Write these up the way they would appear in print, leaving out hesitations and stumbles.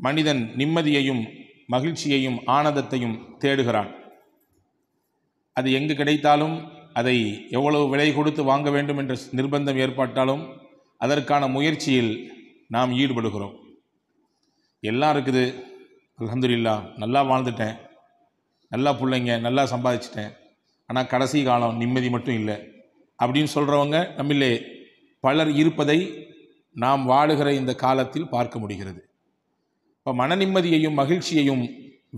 மனிதன் நிம்மதியையும் மகிழ்ச்சியையும் ஆனந்தத்தையும் தேடுகிறான். அது எங்கு கிடைத்தாலும், அதை எவ்வளவு விலை கொடுத்து வாங்க வேண்டும் என்ற நிர்பந்தம் ஏற்பட்டாலும் அதற்கான முயற்சியில் நாம் ஈடுபடுகிறோம். எல்லாம் இருக்குது, அல்ஹம்துலில்லாஹ், நல்லா வாழ்ந்துட்டேன், நல்லா பிள்ளைங்க, நல்லா சம்பாதிச்சிட்டேன், ஆனால் கடைசி காலம் நிம்மதி மட்டும் இல்லை அப்படின்னு சொல்கிறவங்க நம்மிலே பலர் இருப்பதை நாம் வாழுகிற இந்த காலத்தில் பார்க்க முடிகிறது. இப்போ மன நிம்மதியையும் மகிழ்ச்சியையும்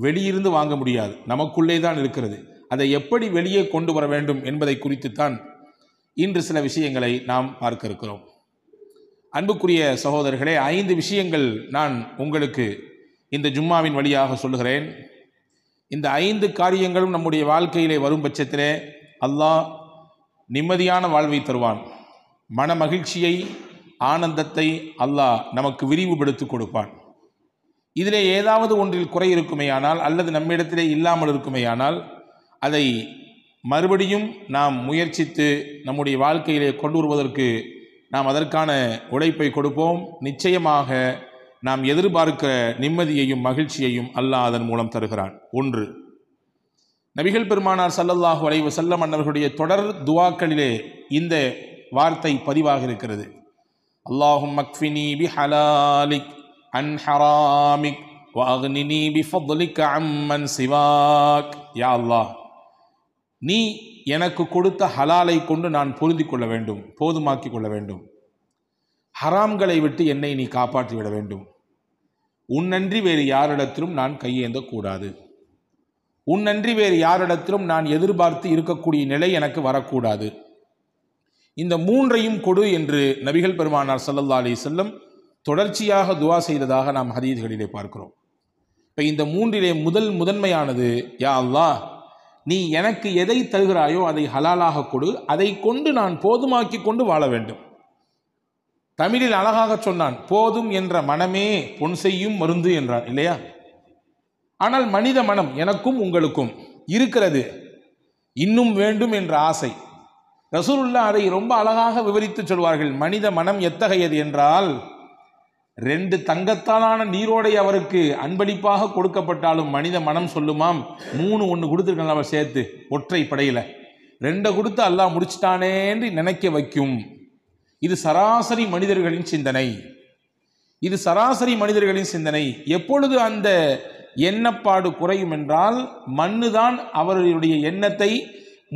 வெளியிருந்து வாங்க முடியாது, நமக்குள்ளே தான் இருக்கிறது. அதை எப்படி வெளியே கொண்டு வர வேண்டும் என்பதை குறித்துத்தான் இன்று சில விஷயங்களை நாம் பார்க்க இருக்கிறோம். அன்புக்குரிய சகோதரர்களே, 5 விஷயங்கள் நான் உங்களுக்கு இந்த ஜும்மாவின் வழியாக சொல்லுகிறேன். இந்த 5 காரியங்களும் நம்முடைய வாழ்க்கையிலே வரும் பட்சத்திலே அல்லாஹ் நிம்மதியான வாழ்வை தருவான். மன மகிழ்ச்சியை, ஆனந்தத்தை அல்லாஹ் நமக்கு விரிவுபடுத்தி கொடுப்பான். இதிலே ஏதாவது ஒன்றில் குறை இருக்குமேயானால் அல்லது நம்மிடத்திலே இல்லாமல் இருக்குமேயானால் அதை மறுபடியும் நாம் முயற்சித்து நம்முடைய வாழ்க்கையிலே கொண்டு வருவதற்கு நாம் அதற்கான உழைப்பை கொடுப்போம். நிச்சயமாக நாம் எதிர்பார்க்கிற நிம்மதியையும் மகிழ்ச்சியையும் அல்லாஹ் அதன் மூலம் தருகிறான். 1, நபிகள் பெருமானார் ஸல்லல்லாஹு அலைஹி வஸல்லம் அன்னவர்களுடைய தொடர் துஆக்களிலே இந்த வார்த்தை பதிவாக இருக்கிறது. அல்லாஹும்ம க்ஃபினி பிஹலாலிக் அன் ஹராமிக் வ அக்னினி பிஃபضலிக அம்மன் சிவாக். யா அல்லாஹ், நீ எனக்கு கொடுத்த ஹலாலை கொண்டு நான் பொருந்தி கொள்ள வேண்டும், போதுமாக்கி கொள்ள வேண்டும். ஹராம்களை விட்டு என்னை நீ காப்பாற்றி விட வேண்டும். உன்னன்றி வேறு யாரிடத்திலும் நான் கையேந்த கூடாது. உன்னன்றி வேறு யாரிடத்திலும் நான் எதிர்பார்த்து இருக்கக்கூடிய நிலை எனக்கு வரக்கூடாது. இந்த 3ஐயும் கொடு என்று நபிகள் பெருமானார் ஸல்லல்லாஹு அலைஹி வஸல்லம் தொடர்ச்சியாக துஆ செய்ததாக நாம் ஹதீஸ்களிலே பார்க்கிறோம். இப்போ இந்த 3இலே முதன்மையானது, யா அல்லாஹ், நீ எனக்கு எதை தருகிறாயோ அதை ஹலாலாக கொடு, அதை கொண்டு நான் போதுமாக்கி கொண்டு வாழ வேண்டும். தமிழில் அழகாக சொன்னான், போதும் என்ற மனமே பொன் செய்யும் மருந்து என்றான், இல்லையா? ஆனால் மனித மனம் எனக்கும் உங்களுக்கும் இருக்கிறது, இன்னும் வேண்டும் என்ற ஆசை. ரசூலுல்லாஹ் அதை ரொம்ப அழகாக விவரித்து சொல்வார்கள். மனித மனம் எத்தகையது என்றால், 2 தங்கத்தாலான நீரோடை அவருக்கு அன்பளிப்பாக கொடுக்கப்பட்டாலும் மனித மனம் சொல்லுமாம், 3 ஒன்று கொடுத்துருக்கலாம் அவர் சேர்த்து ஒற்றை படையில் 2 கொடுத்து அல்லாஹ் முடிச்சிட்டானே என்று நினைக்க வைக்கும். இது சராசரி மனிதர்களின் சிந்தனை. இது சராசரி மனிதர்களின் சிந்தனை. எப்பொழுது அந்த எண்ணப்பாடு குறையும் என்றால், மண்ணுதான் அவர்களுடைய எண்ணத்தை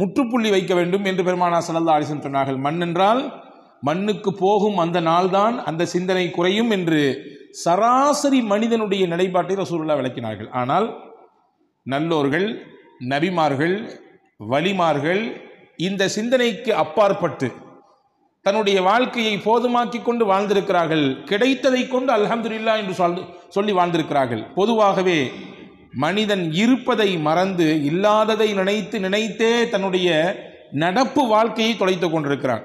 முற்றுப்புள்ளி வைக்க வேண்டும் என்று பெருமானார் ஸல்லல்லாஹு அலைஹி வஸல்லம் சொன்னார்கள். மண் என்றால் மண்ணுக்கு போகும் அந்த நாள்தான் அந்த சிந்தனை குறையும் என்று சராசரி மனிதனுடைய நிலைப்பாட்டை ரசூலுல்லாஹ் விளக்கினார்கள். ஆனால் நல்லோர்கள், நபிமார்கள், வலிமார்கள் இந்த சிந்தனைக்கு அப்பாற்பட்டு தன்னுடைய வாழ்க்கையை போதுமாக்கி கொண்டு வாழ்ந்திருக்கிறார்கள். கிடைத்ததை கொண்டு அல்ஹம்துலில்லாஹ் என்று சொல்லி வாழ்ந்திருக்கிறார்கள். பொதுவாகவே மனிதன் இருப்பதை மறந்து இல்லாததை நினைத்தே தன்னுடைய நடப்பு வாழ்க்கையை தொலைத்து கொண்டிருக்கிறான்.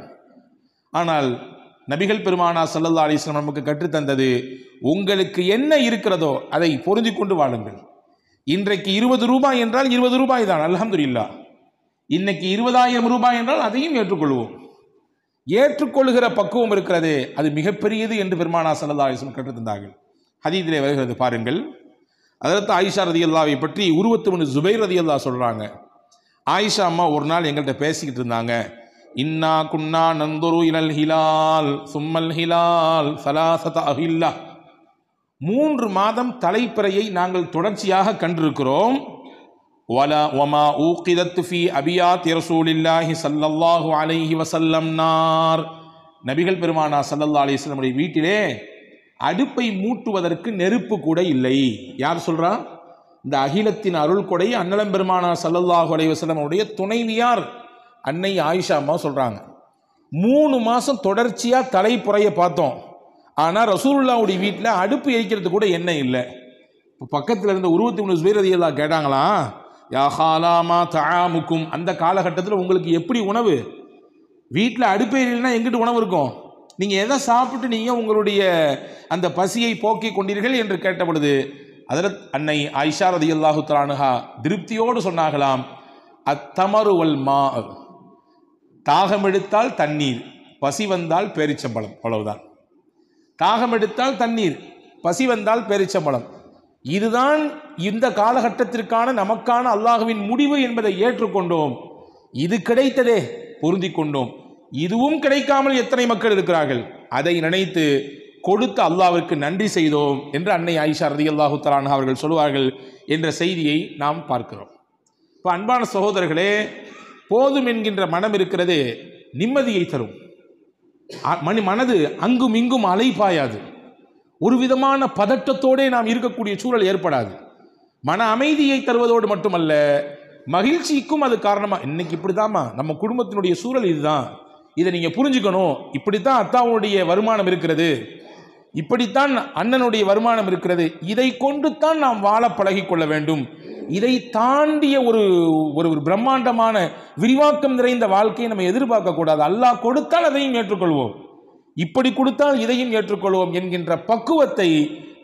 ஆனால் நபிகள் பெருமானார் ஸல்லல்லாஹு அலைஹி வஸல்லம் நமக்கு கற்றுத்தந்தது, உங்களுக்கு என்ன இருக்கிறதோ அதை பொருந்தி கொண்டு வாழுங்கள். இன்றைக்கு 20 ரூபாய் என்றால் 20 ரூபாய் தான், அல்ஹம்துலில்லாஹ். இன்னைக்கு 20,000 ரூபாய் என்றால் அதையும் ஏற்றுக்கொள்வோம். ஏற்றுக்கொள்கிற பக்குவம் இருக்கிறது, அது மிகப்பெரியது என்று பெருமானார் ஸல்லல்லாஹு அலைஹி வஸல்லம் கற்றுத்தந்தார்கள். ஹதீஸிலே வருகிறது பாருங்கள். ஹஜ்ரத் ஆயிஷா ரலியல்லாஹு பற்றி உருவத்து பின் ஜுபைர் ரலியல்லாஹு சொல்றாங்க. ஆயிஷா அம்மா ஒரு நாள் எங்கள்கிட்ட பேசிக்கிட்டு இருந்தாங்க. இன்னா குன்னா நந்துரு இலல் ஹிலால் சும்மல் ஹிலால் சலாசத அஹில்லா. 3 மாதம் தலைப்பிறையை நாங்கள் தொடர்ச்சியாக கண்டிருக்கிறோம். வலா வமா ஊகிதத் ஃபீ அபியாத் ரசூலில்லாஹி ஸல்லல்லாஹு அலைஹி வஸல்லம் நார். நபிகள் பெருமானார் ஸல்லல்லாஹு அலைஹி வஸல்லம் வீட்டிலே அடுப்பை மூட்டுவதற்கு நெருப்பு கூட இல்லை. யார் சொல்றா? இந்த அகிலத்தின் அருள் கொடை அன்னலம் பெருமானார் ஸல்லல்லாஹு அலைஹி வஸல்லம் உடைய துணைவியார் அன்னை ஆயிஷா அம்மா சொல்றாங்க. 3 மாசம் தொடர்ச்சியா தலைப்புறைய பார்த்தோம். ஆனா ரசூலுல்லாஹ்வுடைய வீட்டில் அடுப்பு எரிக்கிறது கூட எண்ணெய் இல்லை. பக்கத்தில் இருந்த உருவத்து பின் ஜுபைர் ரலியல்லாஹு கேட்டாங்களா, யா ஹாலாமா தஆமுக்கும், அந்த காலகட்டத்தில் உங்களுக்கு எப்படி உணவு? வீட்டில் அடுப்பே இல்லைன்னா எங்கிட்டு உணவு இருக்கும்? நீங்கள் எதை சாப்பிட்டு நீங்கள் உங்களுடைய அந்த பசியை போக்கி கொண்டீர்கள் என்று கேட்ட பொழுது ஹஜ்ரத் அன்னை ஆயிஷா ரலியல்லாஹு தஆலா அன்ஹா திருப்தியோடு சொன்னாகலாம், அத்தமரு வல் மா, தாகம் எடுத்தால் தண்ணீர், பசி வந்தால் பேரிச்சம்பழம், அவ்வளவுதான். தாகம் எடுத்தால் தண்ணீர், பசி வந்தால் பேரிச்சம்பழம். இதுதான் இந்த காலகட்டத்திற்கான நமக்கான அல்லாஹ்வின் முடிவு என்பதை ஏற்றுக்கொண்டோம். இது கிடைத்ததே, பொருந்தி கொண்டோம். இதுவும் கிடைக்காமல் எத்தனை மக்கள் இருக்கிறார்கள், அதை நினைத்து கொடுத்த அல்லாஹ்விற்கு நன்றி செய்தோம் என்று அன்னை ஆயிஷா ரலியல்லாஹு தஆலா அன்ஹா அவர்கள் சொல்வார்கள் என்ற செய்தியை நாம் பார்க்கிறோம். இப்போ அன்பான சகோதரர்களே, போதும் என்கின்ற மனம் இருக்கிறது, நிம்மதியை தரும். மனது அங்கும் இங்கும் அலைபாயாது. ஒரு விதமான பதட்டத்தோடே நாம் இருக்கக்கூடிய சூழல் ஏற்படாது. மன அமைதியை தருவதோடு மட்டுமல்ல, மகிழ்ச்சிக்கும் அது காரணமா. இன்னைக்கு இப்படிதாம்மா நம்ம குடும்பத்தினுடைய சூழல் இதுதான், இதை நீங்க புரிஞ்சுக்கணும். இப்படித்தான் அத்தாவுடைய வருமானம் இருக்கிறது, இப்படித்தான் அண்ணனுடைய வருமானம் இருக்கிறது, இதை கொண்டு தான் நாம் வாழ பழகி கொள்ள வேண்டும். இதை தாண்டிய ஒரு ஒரு பிரம்மாண்டமான விரிவாக்கம் நிறைந்த வாழ்க்கையை நம்ம எதிர்பார்க்க கூடாது. அல்லாஹ் கொடுத்தால் அதையும் ஏற்றுக்கொள்வோம், இப்படி கொடுத்தால் இதையும் ஏற்றுக்கொள்வோம் என்கின்ற பக்குவத்தை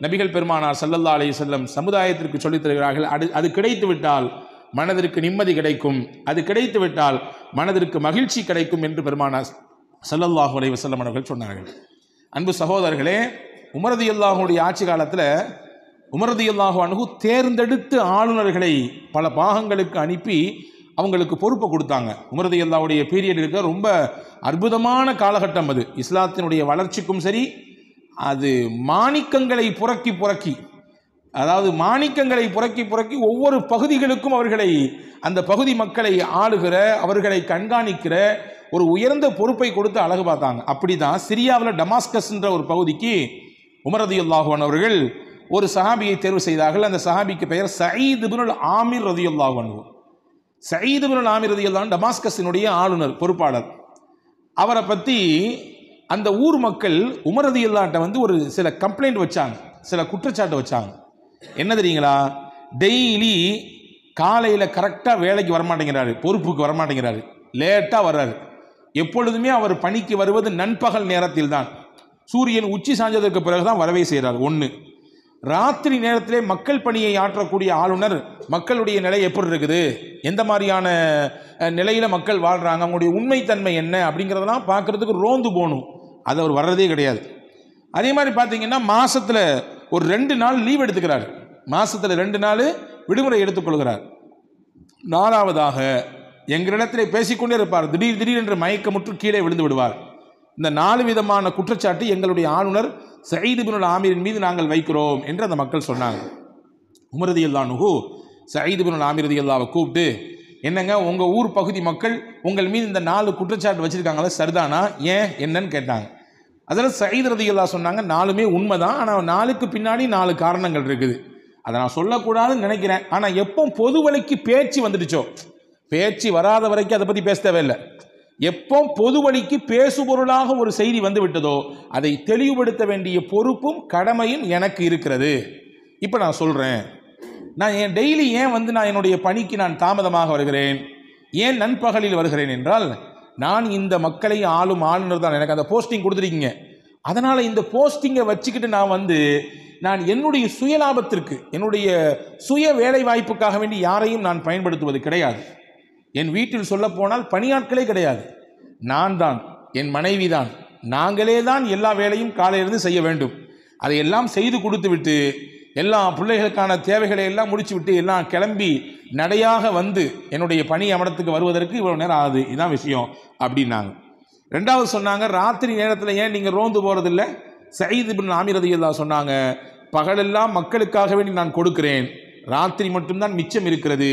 நபிகள் பெருமானார் ஸல்லல்லாஹு அலைஹி வஸல்லம் சமுதாயத்திற்கு சொல்லித் தருகிறார்கள். அது கிடைத்து விட்டால் மனதிற்கு நிம்மதி கிடைக்கும், அது கிடைத்து விட்டால் மனதிற்கு மகிழ்ச்சி கிடைக்கும் என்று பெருமானார் ஸல்லல்லாஹு அலைஹி வஸல்லம் அவர்கள் சொன்னார்கள். அன்பு சகோதரர்களே, உமர் ரலியல்லாஹுடைய ஆட்சி காலத்தில் உமர் ரலியல்லாஹு அன்ஹு தேர்ந்தெடுத்து ஆளுநர்களை பல பாகங்களுக்கு அனுப்பி அவங்களுக்கு பொறுப்பை கொடுத்தாங்க. உமர் ரலியல்லாஹுடைய பீரியட் இருக்க ரொம்ப அற்புதமான காலகட்டம் அது. இஸ்லாத்தினுடைய வளர்ச்சிக்கும் சரி, அது மாணிக்கங்களை புரக்கி அதாவது மாணிக்கங்களை புரக்கி ஒவ்வொரு பகுதிகளுக்கும் அவர்களை, அந்த பகுதி மக்களை ஆளுகிற, அவர்களை கண்காணிக்கிற ஒரு உயர்ந்த பொறுப்பை கொடுத்து அழகு பார்த்தாங்க. அப்படிதான் சிரியாவில் டமாஸ்கஸ் என்ற ஒரு பகுதிக்கு உமர் ரலியல்லாஹு அன்ஹு அவர்கள் ஒரு சஹாபியை தேர்வு செய்தார்கள். அந்த சஹாபிக்கு பெயர் சயீத் இப்னுல் ஆமிர் ரலியல்லாஹு அன்ஹு. சயீத் இப்னுல் ஆமிர் ரலியல்லாஹு அன்ஹு டமாஸ்கஸினுடைய ஆளுநர், பொறுப்பாளர். அவரை பற்றி அந்த ஊர் மக்கள் உமர் ரலியல்லாஹு வந்து ஒரு சில கம்ப்ளைண்ட் வச்சாங்க, சில குற்றச்சாட்டு வச்சாங்க. என்ன தெரியுங்களா, டெய்லி காலையில் கரெக்டாக வேலைக்கு வரமாட்டேங்கிறாரு, பொறுப்புக்கு வரமாட்டேங்கிறாரு, லேட்டாக வர்றாரு. எப்பொழுதுமே அவர் பணிக்கு வருவது நண்பகல் நேரத்தில் தான், சூரியன் உச்சி சாய்ந்ததற்கு பிறகுதான் வரவே செய்கிறார். ஒன்று. ராத்திரி நேரத்திலே மக்கள் பணியை ஆற்றக்கூடிய ஆளுநர், மக்களுடைய நிலை எப்படி இருக்குது, எந்த மாதிரியான நிலையில் மக்கள் வாழ்கிறாங்க, அவங்களுடைய உண்மைத்தன்மை என்ன அப்படிங்கிறதெல்லாம் பார்க்குறதுக்கு ரோந்து போகணும். அது அவர் வர்றதே கிடையாது. அதே மாதிரி பார்த்தீங்கன்னா மாதத்தில் ஒரு 2 நாள் லீவ் எடுத்துக்கிறார், மாதத்தில் 2 நாள் விடுமுறை எடுத்துக்கொள்கிறார். 4வதாக எங்களிடத்தில் பேசிக்கொண்டே இருப்பார், திடீர் என்று மயக்கமுற்று கீழே விழுந்து விடுவார். இந்த 4 விதமான குற்றச்சாட்டு எங்களுடைய ஆளுநர் சயீத் இப்னுல் ஆமிரின் மீது நாங்கள் வைக்கிறோம் என்று அந்த மக்கள் சொன்னாங்க. உமர் ரலியல்லாஹு அன்ஹு சயீத் இப்னுல் ஆமிர் ரலியல்லாஹு கூப்பிட்டு, என்னங்க உங்கள் ஊர் பகுதி மக்கள் உங்கள் மீது இந்த 4 குற்றச்சாட்டு வச்சுருக்காங்களே, சரிதானா, ஏன் என்னன்னு கேட்டாங்க. அதில் சயீத் ரலியல்லாஹு சொன்னாங்க, 4மே உண்மைதான், ஆனால் 4க்கு பின்னாடி 4 காரணங்கள் இருக்குது, அதை நான் சொல்லக்கூடாதுன்னு நினைக்கிறேன். ஆனால் எப்போ பொது வழிக்கு பேச்சு வந்துடுச்சோ, பேச்சு வராத வரைக்கும் அதை பற்றி பேச தேவையில்லை, எப்போ பொது வழிக்கு பேசுபொருளாக ஒரு செய்தி வந்து விட்டதோ அதை தெளிவுபடுத்த வேண்டிய பொறுப்பும் கடமையும் எனக்கு இருக்கிறது. இப்போ நான் சொல்கிறேன், நான் டெய்லி ஏன் நான் என்னுடைய பணிக்கு நான் தாமதமாக வருகிறேன், ஏன் நண்பகலில் வருகிறேன் என்றால், நான் இந்த மக்களை ஆளும் ஆளுநர் தான், எனக்கு அந்த போஸ்டிங் கொடுத்துருக்கீங்க, அதனால் இந்த போஸ்டிங்கை வச்சுக்கிட்டு நான் என்னுடைய சுயலாபத்திற்கு, என்னுடைய சுய வேலை வாய்ப்புக்காக வேண்டி யாரையும் நான் பயன்படுத்துவது கிடையாது. என் வீட்டில் சொல்ல போனால் பணியாட்களே கிடையாது, நான் தான், என் மனைவி தான், நாங்களே தான் எல்லா வேலையும் காலையிலிருந்து செய்ய வேண்டும். அதையெல்லாம் செய்து கொடுத்து விட்டு எல்லா பிள்ளைகளுக்கான தேவைகளை எல்லாம் முடிச்சு விட்டு எல்லாம் கிளம்பி நடையாக என்னுடைய பணி அமரத்துக்கு வருவதற்கு இவ்வளோ நேரம் ஆகுது, இதுதான் விஷயம் அப்படின்னாங்க. 2வது சொன்னாங்க, ராத்திரி நேரத்தில் ஏன் நீங்கள் ரோந்து போகிறதில்ல. சயீத் இப்னுல் ஆமிர் ரலியல்லாஹு சொன்னாங்க, பகலெல்லாம் மக்களுக்காக வேண்டி நான் கொடுக்கிறேன், ராத்திரி மட்டும்தான் மிச்சம் இருக்கிறது,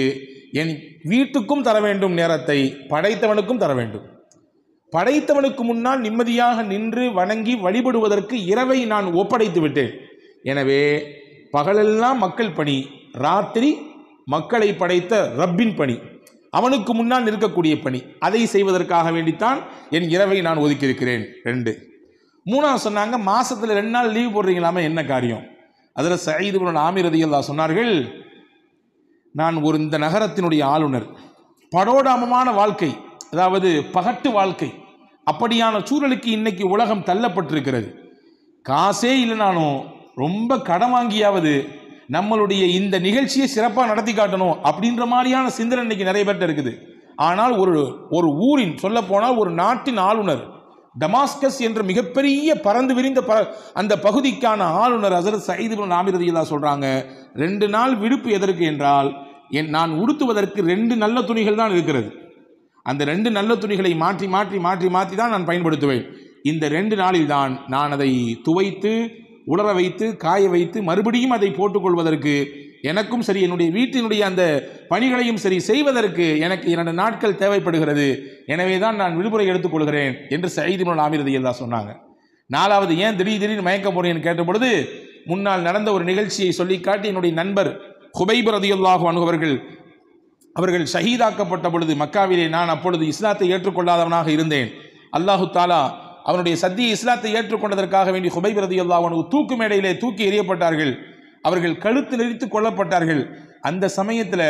என் வீட்டுக்கும் தர வேண்டும், நேரத்தை படைத்தவனுக்கும் தர வேண்டும், படைத்தவனுக்கு முன்னால் நிம்மதியாக நின்று வணங்கி வழிபடுவதற்கு இரவை நான் ஒப்படைத்து விட்டேன். எனவே பகலெல்லாம் மக்கள் பணி, ராத்திரி மக்களை படைத்த ரப்பின் பணி, அவனுக்கு முன்னால் நிற்கக்கூடிய பணி, அதை செய்வதற்காக வேண்டித்தான் என் இரவை நான் ஒதுக்கியிருக்கிறேன். 2. 3வது சொன்னாங்க, மாதத்தில் 2 நாள் லீவ் போடுறீங்களாமே, என்ன காரியம். அதில் சயீத் இப்னுல் ஆமிர் ரலியல்லாஹு சொன்னார்கள், நான் இந்த நகரத்தினுடைய ஆளுநர், படோடாமமான வாழ்க்கை, அதாவது பகட்டு வாழ்க்கை, அப்படியான சூழலுக்கு இன்னைக்கு உலகம் தள்ளப்பட்டிருக்கிறது. காசே இல்லைனாலும் ரொம்ப கடன் வாங்கியாவது நம்மளுடைய இந்த நிகழ்ச்சியை சிறப்பாக நடத்தி காட்டணும் அப்படின்ற மாதிரியான சிந்தனை இன்னைக்கு நிறைய பேர்ட்ட இருக்குது. ஆனால் ஒரு ஊரின் சொல்ல போனால் ஒரு நாட்டின் ஆளுநர், டமாஸ்கஸ் என்ற மிகப்பெரிய பறந்து விரிந்த அந்த பகுதிக்கான ஆளுநர் ஹஸரத் சயீத் இப்னு ஆமிர் ரலியல்லாஹு சொல்றாங்க, 2 நாள் விடுப்பு எதற்கு என்றால், நான் உடுத்துவதற்கு 2 நல்ல துணிகள் தான் இருக்கிறது. அந்த 2 நல்ல துணிகளை மாற்றி மாற்றி மாற்றி மாற்றி தான் நான் பயன்படுத்துவேன். இந்த 2 நாளில் தான் நான் அதை துவைத்து உலர வைத்து காய வைத்து மறுபடியும் அதை போட்டுக்கொள்வதற்கு எனக்கும் சரி என்னுடைய வீட்டினுடைய அந்த பணிகளையும் சரி செய்வதற்கு எனக்கு 2 நாட்கள் தேவைப்படுகிறது. எனவே தான் நான் விடுமுறை எடுத்துக்கொள்கிறேன் என்று சயீத் இப்னு ஆமிர் ரலியல்லாஹு சொன்னாங்க. 4வது ஏன் திடீர்னு மயக்க போறேன்னு கேட்ட பொழுது, முன்னால் நடந்த ஒரு நிகழ்ச்சியை சொல்லி காட்டி என்னுடைய நண்பர் ஹுபைப் ரலியல்லாஹு அன்ஹு அவர்கள் ஷஹீதாக்கப்பட்ட பொழுது மக்காவிலே நான் அப்பொழுது இஸ்லாத்தை ஏற்றுக்கொள்ளாதவனாக இருந்தேன். அல்லாஹு தாலா அவனுடைய சத்திய இஸ்லாத்தை ஏற்றுக்கொண்டதற்காக வேண்டி ஹுபைப் ரலியல்லாஹு அன்ஹு தூக்கு மேடையிலே தூக்கி எறியப்பட்டார்கள். அவர்கள் கழுத்து நெரித்து கொல்லப்பட்டார்கள். அந்த சமயத்தில்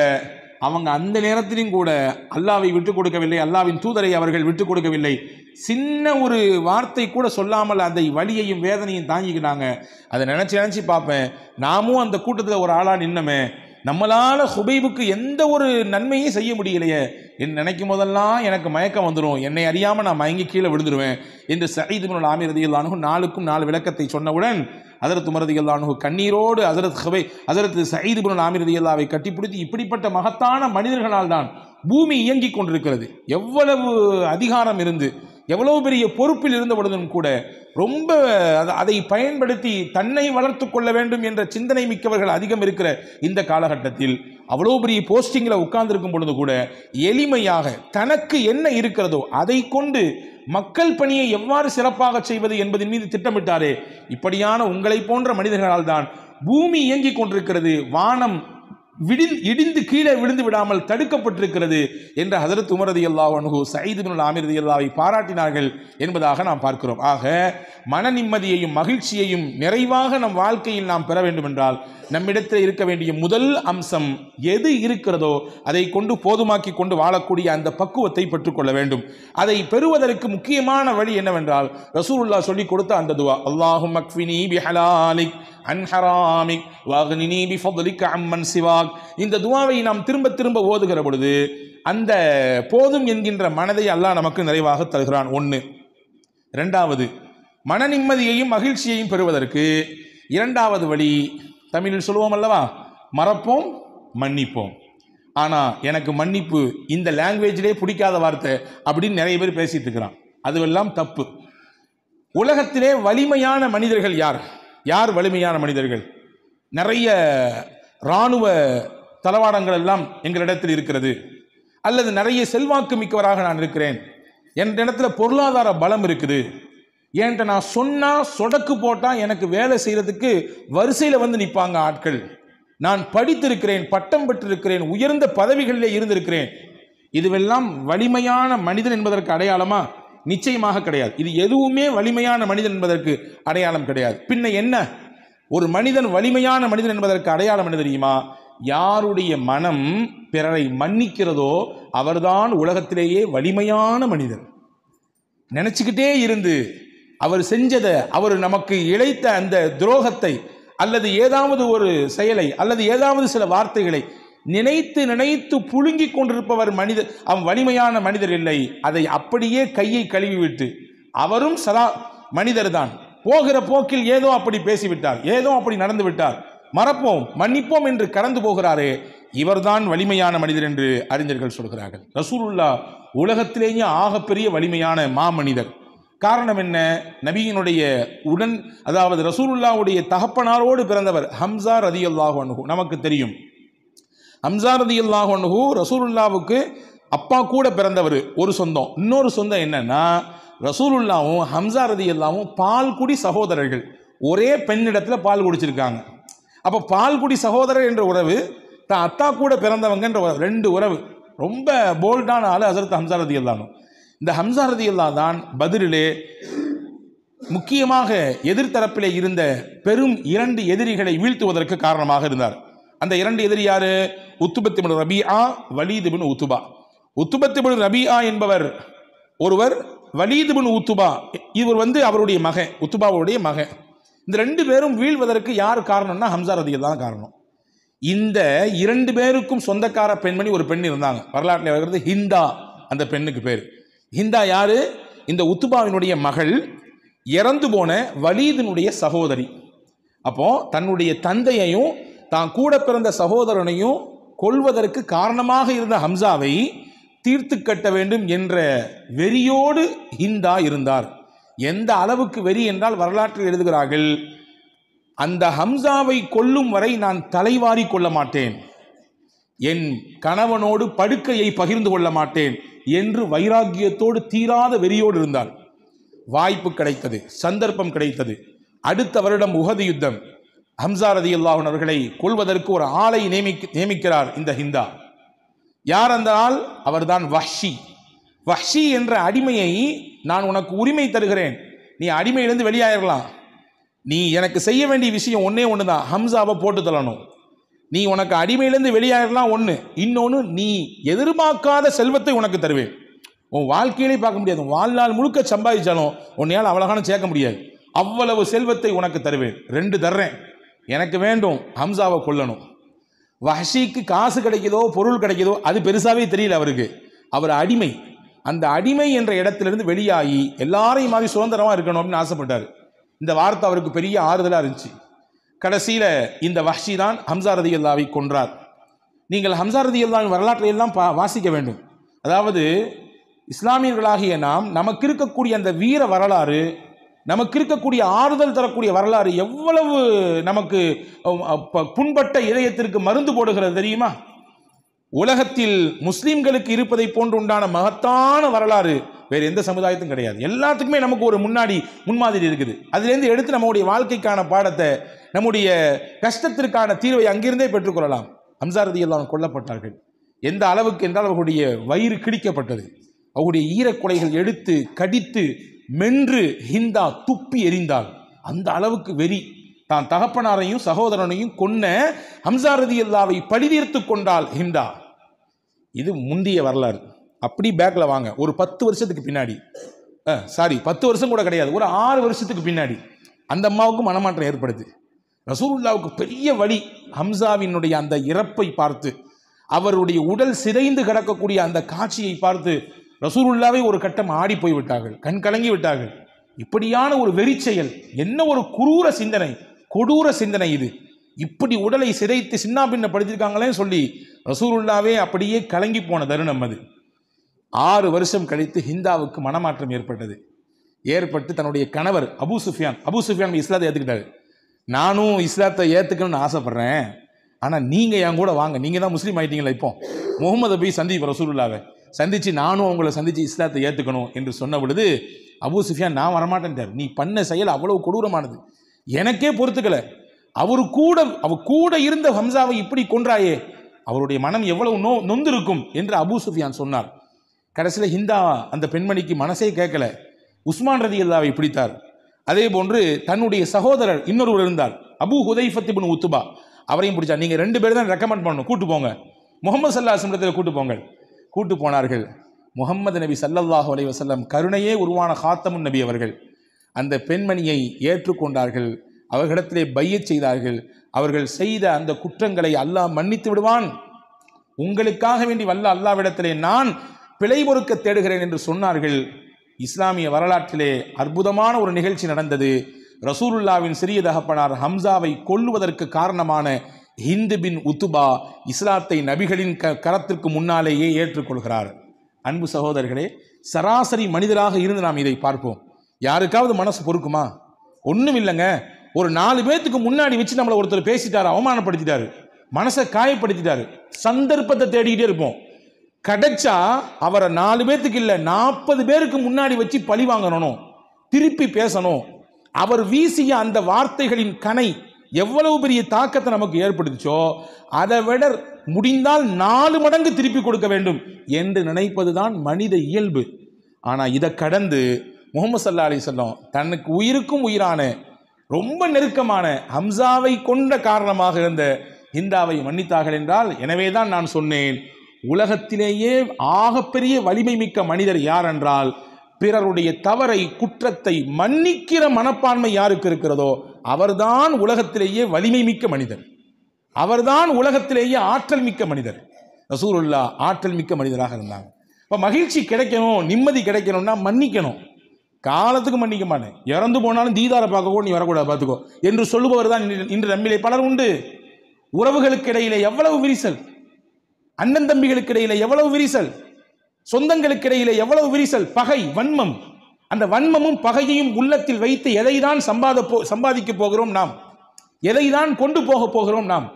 அவங்க அந்த நேரத்திலும் கூட அல்லாவை விட்டுக் கொடுக்கவில்லை, அல்லாவின் தூதரை அவர்கள் விட்டுக் கொடுக்கவில்லை. சின்ன ஒரு வார்த்தை கூட சொல்லாமல் அந்த வலியையும் வேதனையும் தாங்கிக்கிட்டாங்க. அதை நினச்சி பார்ப்பேன், நாமும் அந்த கூட்டத்தில் ஒரு ஆளாக நின்னமே, நம்மளால் ஹுபைபுக்கு எந்த ஒரு நன்மையும் செய்ய முடியலையே என்று நினைக்கும் போதெல்லாம் எனக்கு மயக்கம் வந்துடும், என்னை அறியாமல் நான் மயங்கி கீழே விழுந்துருவேன் என்று சயீத் இப்னு ஆமிர் ரலியல்லாஹு அன்ஹு 4க்கும் 4 விளக்கத்தை சொன்னவுடன் ஹஸரத் உமர் ரலியல்லாஹு அன்ஹு கண்ணீரோடு ஹஸரத் சயீத் இப்னு ஆமிர் ரலியல்லாஹுவை கட்டிப்பிடித்து, இப்படிப்பட்ட மகத்தான மனிதர்களால் தான் பூமி இயங்கிக் கொண்டிருக்கிறது. எவ்வளவு அதிகாரம் இருந்து எவ்வளவு பெரிய பொறுப்பில் இருந்த பொழுதும் கூட ரொம்ப அதை பயன்படுத்தி தன்னை வளர்த்து கொள்ள வேண்டும் என்ற சிந்தனை மிக்கவர்கள் அதிகம் இருக்கிற இந்த காலகட்டத்தில் அவ்வளோ பெரிய போஸ்டிங்கில் உட்கார்ந்திருக்கும் பொழுது கூட எளிமையாக தனக்கு என்ன இருக்கிறதோ அதை கொண்டு மக்கள் பணியை எவ்வாறு சிறப்பாக செய்வது என்பதன் மீது திட்டமிட்டாரே, இப்படியான உங்களை போன்ற மனிதர்களால் தான் பூமி இயங்கிக் கொண்டிருக்கிறது, வானம் இடிந்து கீழே விழுந்து விடாமல் தடுக்கப்பட்டிருக்கிறது என்ற ஹஸரத் உமர் ரலியல்லாஹு அன்ஹு சயீத் இப்னு ஆமிர் ரலியல்லாஹுவை பாராட்டினார்கள் என்பதாக நாம் பார்க்கிறோம். ஆக மன நிம்மதியையும் மகிழ்ச்சியையும் நிறைவாக நம் வாழ்க்கையில் நாம் பெற வேண்டும் என்றால் நம்மிடத்தில் இருக்க வேண்டிய முதல் அம்சம் எது இருக்கிறதோ அதை கொண்டு போதுமாக்கி கொண்டு வாழக்கூடிய அந்த பக்குவத்தை பெற்றுக்கொள்ள வேண்டும். அதை பெறுவதற்கு முக்கியமான வழி என்னவென்றால் ரசூலுல்லாஹ் சொல்லிக் கொடுத்த அந்த துவா, அல்லாஹும்ம அக்ஃபினி பிஹலாலிக் அன் ஹராமிக் வக்னினி பிஃபத்லிக அம்மன் சிவாக். இந்த துவாவை நாம் திரும்ப திரும்ப ஓதுகிற பொழுது அந்த போதும் என்கின்ற மனதை அல்லாஹ் நமக்கு நிறைவாக தருகிறான். 1. 2வது, மன நிம்மதியையும் மகிழ்ச்சியையும் பெறுவதற்கு 2வது வழி, தமிழில் சொல்லுவோம் அல்லவா, மறப்போம் மன்னிப்போம். ஆனால் எனக்கு மன்னிப்பு இந்த லாங்குவேஜிலே பிடிக்காத வார்த்தை அப்படின்னு நிறைய பேர் பேசிட்டு இருக்கிறான். அதுவெல்லாம் தப்பு. உலகத்திலே வலிமையான மனிதர்கள் யார் வலிமையான மனிதர்கள்? நிறைய இராணுவ தளவாடங்கள் எல்லாம் எங்களிடத்தில் இருக்கிறது, அல்லது நிறைய செல்வாக்கு மிக்கவராக நான் இருக்கிறேன், என் இடத்துல பொருளாதார பலம் இருக்குது, என்கிட்ட நான் சொன்னால் சொடக்கு போட்டால் எனக்கு வேலை செய்கிறதுக்கு வரிசையில் வந்து நிற்பாங்க ஆட்கள், நான் படித்திருக்கிறேன், பட்டம் பெற்றிருக்கிறேன், உயர்ந்த பதவிகளிலே இருந்திருக்கிறேன், இதுவெல்லாம் வலிமையான மனிதன் என்பதற்கு அடையாளமா? நிச்சயமாக கிடையாது. இது எதுவுமே வலிமையான மனிதன் என்பதற்கு அடையாளம் கிடையாது. பின்ன என்ன? ஒரு மனிதன் வலிமையான மனிதன் என்பதற்கு அடையாளம் என்ன தெரியுமா? யாருடைய மனம் பிறரை மன்னிக்கிறதோ அவர்தான் உலகத்திலேயே வலிமையான மனிதன். நினைச்சுக்கிட்டே இருந்து அவர் செஞ்சதை, அவர் நமக்கு இழைத்த அந்த துரோகத்தை அல்லது ஏதாவது ஒரு செயலை அல்லது ஏதாவது சில வார்த்தைகளை நினைத்து நினைத்து புழுங்கி கொண்டிருப்பவர் மனிதர், அவன் வலிமையான மனிதர் இல்லை. அதை அப்படியே கையை கழுவிவிட்டு அவரும் சதா மனிதர் தான், போகிற போக்கில் ஏதோ அப்படி பேசிவிட்டார், ஏதோ அப்படி நடந்து விட்டார், மறப்போம் மன்னிப்போம் என்று கடந்து போகிறாரே, இவர்தான் வலிமையான மனிதர் என்று அறிஞர்கள் சொல்கிறார்கள். ரசூலுல்லாஹ் உலகத்திலேயே ஆகப்பெரிய வலிமையான மாமனிதர். காரணம் என்ன? நபியினுடைய அதாவது ரசூலுல்லாஹ்வுடைய தகப்பனாரோடு பிறந்தவர் ஹம்சா ரலியல்லாஹு அன்ஹு. நமக்கு தெரியும், ஹம்சா ரலியல்லாஹு அன்ஹு ரசூலுல்லாஹ்வுக்கு அப்பா கூட பிறந்தவர். ஒரு சொந்தம். இன்னொரு சொந்தம் என்னன்னா, ரசூலுல்லாஹ்வும் ஹம்சா ரலியல்லாஹும் பால்குடி சகோதரர்கள், ஒரே பெண்ணிடத்தில் பால் குடிச்சிருக்காங்க. அப்போ பால்குடி சகோதரர் என்ற உறவு, தான் அத்தா கூட பிறந்தவங்க என்ற 2 உறவு. ரொம்ப போல்டான ஆள் ஹஸரத் ஹம்சா ரலியல்லாஹு. இந்த ஹம்சா ரலியல்லாஹு தான் பத்ரிலே முக்கியமாக எதிர்த்தரப்பிலே இருந்த பெரும் 2 எதிரிகளை வீழ்த்துவதற்கு காரணமாக இருந்தார். அந்த 2 எதிரி யாரு? உத்பத் இப்னு ரபீஆ, வலீத் இப்னு உத்பா. உத்பத் இப்னு ரபீஆ என்பவர் ஒருவர், வலீத் இப்னு உத்பா இவர் அவருடைய மகன், உத்பாவுடைய மகன். இந்த 2 பேரும் வீழ்வதற்கு யார் காரணம்னா ஹம்சா ரலியல்லாஹு தான் காரணம். இந்த 2 பேருக்கும் சொந்தக்கார பெண்மணி ஒரு பெண் இருந்தாங்க. வரலாற்றில் வருகிறது ஹிந்தா, அந்த பெண்ணுக்கு பேர் ஹிந்தா. யாரு? இந்த உத்துபாவினுடைய மகள் இறந்து போன வலீதினுடைய சகோதரி. அப்போ தன்னுடைய தந்தையையும் தான் கூட பிறந்த சகோதரனையும் கொல்வதற்கு காரணமாக இருந்த ஹம்சாவை தீர்த்து கட்ட வேண்டும் என்ற வெறியோடு ஹிந்தா இருந்தார். எந்த அளவுக்கு வெறி என்றால் வரலாற்றில் எழுதுகிறார்கள், அந்த ஹம்சாவை கொல்லும் வரை நான் தலைவாரி கொள்ள மாட்டேன், என் கணவனோடு படுக்கையை பகிர்ந்து கொள்ள மாட்டேன் என்று வைராக்கியத்தோடு தீராத வெறியோடு இருந்தார். வாய்ப்பு கிடைத்தது, சந்தர்ப்பம் கிடைத்தது. அடுத்த வருடம் உஹது யுத்தம், ஹம்சா ரலியல்லாஹு அன்ஹு அவர்களை கொல்வதற்கு ஒரு ஆளை நியமிக்கிறார் இந்த ஹிந்தா. யார் அந்த ஆள்? அவர்தான் வஹ்ஷி. வஹ்ஷி என்ற அடிமையை நான் உனக்கு உரிமை தருகிறேன், நீ அடிமையிலிருந்து வெளியாயிரலாம், நீ எனக்கு செய்ய வேண்டிய விஷயம் ஒன்னே ஒன்று தான், ஹம்சாவை போட்டு தள்ளணும். நீ உனக்கு அடிமையிலிருந்து வெளியாயிரலாம் ஒன்று, இன்னொன்று நீ எதிர்பார்க்காத செல்வத்தை உனக்கு தருவேன். உன் வாழ்க்கையிலே பார்க்க முடியாது, வாழ்நாள் முழுக்க சம்பாதிச்சாலும் உன்னையால் அவ்வளோகான சேர்க்க முடியாது, அவ்வளவு செல்வத்தை உனக்கு தருவேன். 2 தர்றேன், எனக்கு வேண்டும் ஹம்சாவை கொல்லணும். வஹ்ஷிக்கு காசு கிடைக்குதோ பொருள் கிடைக்குதோ அது பெருசாகவே தெரியல அவருக்கு, அவர் அடிமை. அந்த அடிமை என்ற இடத்திலிருந்து வெளியாகி எல்லாரையும் மாதிரி சுதந்திரமாக இருக்கணும் அப்படின்னு ஆசைப்பட்டார். இந்த வார்த்தை அவருக்கு பெரிய ஆறுதலாக இருந்துச்சு. கடைசியில் இந்த வஹ்ஷி தான் ஹம்சா ரலியல்லாஹு கொன்றார். நீங்கள் ஹம்சா ரலியல்லாஹு வரலாற்றை எல்லாம் வாசிக்க வேண்டும். அதாவது இஸ்லாமியர்களாகிய நாம் நமக்கு இருக்கக்கூடிய அந்த வீர வரலாறு, நமக்கு இருக்கக்கூடிய ஆறுதல் தரக்கூடிய வரலாறு எவ்வளவு நமக்கு புண்பட்ட இதயத்திற்கு மருந்து போடுகிறது தெரியுமா? உலகத்தில் முஸ்லிம்களுக்கு இருப்பதை போன்று உண்டான மகத்தான வரலாறு வேறு எந்த சமுதாயத்தும் கிடையாது. எல்லாத்துக்குமே நமக்கு ஒரு முன்மாதிரி இருக்குது. அதிலிருந்து எடுத்து நம்முடைய வாழ்க்கைக்கான பாடத்தை, நம்முடைய கஷ்டத்திற்கான தீர்வை அங்கிருந்தே பெற்றுக்கொள்ளலாம். ஹம்சா ரலியல்லாஹு கொல்லப்பட்டார்கள். எந்த அளவுக்கு என்றால் அவர்களுடைய வயிறு கிழிக்கப்பட்டது, அவருடைய ஈரக்குலைகள் எடுத்து கடித்து மென்று ஹிந்தா துப்பி எறிந்தாள். அந்த அளவுக்கு வெறி. தான் தகப்பனாரையும் சகோதரனையும் கொன்ன ஹம்சா ரலியல்லாஹு பழிதீர்த்து கொண்டாள் ஹிந்தா. இது முந்திய வரலாறு. அப்படி பேக்ல வாங்க, ஒரு 10 வருஷத்துக்கு பின்னாடி, 10 வருஷம் கூட கிடையாது, ஒரு 6 வருஷத்துக்கு பின்னாடி அந்த அம்மாவுக்கு மனமாற்றம் ஏற்படுது. ரசூலுல்லாவுக்கு பெரிய வழி. ஹம்சாவினுடைய அந்த இறப்பை பார்த்து, அவருடைய உடல் சிதைந்து கிடக்கக்கூடிய அந்த காட்சியை பார்த்து ரசூலுல்லாவை ஒரு கட்டம் ஆடி போய் விட்டார்கள், கண் கலங்கி விட்டார்கள். இப்படியான ஒரு வெறி செயல், என்ன ஒரு குரூர சிந்தனை, கொடூர சிந்தனை இது! இப்படி உடலை சிதைத்து சின்னாபின்னப்படுத்திருக்காங்களே சொல்லி ரசூலுல்லாவே அப்படியே கலங்கி போன தருணம் அது. 6 வருஷம் கழித்து ஹிந்தாவுக்கு மனமாற்றம் ஏற்பட்டது. ஏற்பட்டு தன்னுடைய கணவர் அபூ சுஃபியான் இஸ்லாத்தை ஏற்றுக்கிட்டாரு. நானும் இஸ்லாத்தை ஏற்றுக்கணும்னு ஆசைப்படுறேன், ஆனால் நீங்கள் என் கூட வாங்க, நீங்கள் தான் முஸ்லீம் ஆயிட்டீங்களா, இப்போ முகமது போய் சந்திப்போம், ரசூலுல்லாவை சந்தித்து நானும் அவங்கள சந்தித்து இஸ்லாத்தை ஏற்றுக்கணும் என்று சொன்ன பொழுது அபூ சுஃபியான் நான் வரமாட்டேன்ட்டார். நீ பண்ண செயல் அவ்வளவு கொடூரமானது, எனக்கே பொறுத்துக்கலை. அவர் கூட இருந்த ஹம்சாவை இப்படி கொன்றாயே, அவருடைய மனம் எவ்வளவு நொந்திருக்கும் என்று அபூ சுஃபியான் சொன்னார். கடைசியில் ஹிந்தா அந்த பெண்மணிக்கு மனசே கேட்கல, உஸ்மான் ரலியல்லாஹு பிடித்தார். அதே போன்று தன்னுடைய சகோதரர் இன்னொருவர் இருந்தார், அபூ ஹுதைஃபத் இப்னு உத்பா, அவரையும் பிடிச்சார். நீங்கள் 2 பேர் தான் ரெக்கமெண்ட் பண்ணணும், கூட்டு போங்க, முகமது ஸல்லல்லாஹு அலைஹி வஸல்லம் கூட்டு போங்க. கூட்டு போனார்கள். முகம்மது நபி ஸல்லல்லாஹு அலைஹி வஸல்லம் கருணையே உருவான ஹாத்தமுன் நபி அவர்கள் அந்த பெண்மணியை ஏற்றுக்கொண்டார்கள், அவர்களிடத்திலே பையச் செய்தார்கள். அவர்கள் செய்த அந்த குற்றங்களை அல்லாஹ் மன்னித்து விடுவான், உங்களுக்காக வேண்டி வல்ல அல்லாஹ்விடத்திலே நான் பிழை பொறுக்க தேடுகிறேன் என்று சொன்னார்கள். இஸ்லாமிய வரலாற்றிலே அற்புதமான ஒரு நிகழ்ச்சி நடந்தது. ரசூலுல்லாவின் சிறிய தகப்பனார் ஹம்சாவை கொல்லுவதற்கு காரணமான ஹிந்து பின் உத்துபா இஸ்லாத்தை நபிகளின் கரத்திற்கு முன்னாலேயே ஏற்றுக்கொள்கிறார். அன்பு சகோதரர்களே, சராசரி மனிதராக இருந்து நாம் இதை பார்ப்போம். யாருக்காவது மனசு பொறுக்குமா? ஒன்றும் இல்லைங்க. ஒரு 4 பேத்துக்கு முன்னாடி வச்சு நம்மளை ஒருத்தர் பேசிட்டாரு, அவமானப்படுத்திட்டாரு, மனசை காயப்படுத்திட்டாரு, சந்தர்ப்பத்தை தேடிக்கிட்டே இருப்போம். கிடைச்சா அவரை 4 பேத்துக்கு இல்லை 40 பேருக்கு முன்னாடி வச்சு பழி வாங்கணும், திருப்பி பேசணும். அவர் வீசிய அந்த வார்த்தைகளின் கணை எவ்வளவு பெரிய தாக்கத்தை நமக்கு ஏற்படுத்திச்சோ அதை விட முடிந்தால் 4 மடங்கு திருப்பி கொடுக்க வேண்டும் என்று நினைப்பதுதான் மனித இயல்பு. ஆனால் இதை கடந்து முஹம்மது ஸல்லல்லாஹு அலைஹி வஸல்லம் தனக்கு உயிருக்கும் உயிரான ரொம்ப நெருக்கமான ஹம்சாவை கொண்ட காரணமாக இருந்த ஹிந்தாவை மன்னித்தார்கள் என்றால், எனவேதான் நான் சொன்னேன், உலகத்திலேயே ஆகப்பெரிய வலிமை மிக்க மனிதர் யார் என்றால், பிறருடைய தவறை குற்றத்தை மன்னிக்கிற மனப்பான்மை யாருக்கு இருக்கிறதோ அவர்தான் உலகத்திலேயே வலிமை மிக்க மனிதர், அவர்தான் உலகத்திலேயே ஆற்றல் மிக்க மனிதர். ரசூலுல்லாஹ் ஆற்றல் மிக்க மனிதராக இருந்தாங்க. இப்போ மகிழ்ச்சி கிடைக்கணும், நிம்மதி கிடைக்கணும்னா மன்னிக்கணும். காலத்துக்கு மன்னிக்க மாட்டேன், இறந்து போனாலும் தீதாரை பார்க்க கூட நீ வரக்கூடாது பார்த்துக்கோ என்று சொல்லுபவர் தான் இன்று நம்மிலே பலர் உண்டு. உறவுகளுக்கு இடையிலே எவ்வளவு விரிசல், அண்ணன் தம்பிகளுக்கு இடையிலே எவ்வளவு விரிசல், சொந்தங்களுக்கு இடையிலே எவ்வளவு விரிசல், பகை, வன்மம். அந்த வன்மமும் பகையையும் உள்ளத்தில் வைத்து எதைதான் சம்பாதிக்க போகிறோம் நாம், எதைதான் கொண்டு போக போகிறோம் நாம்.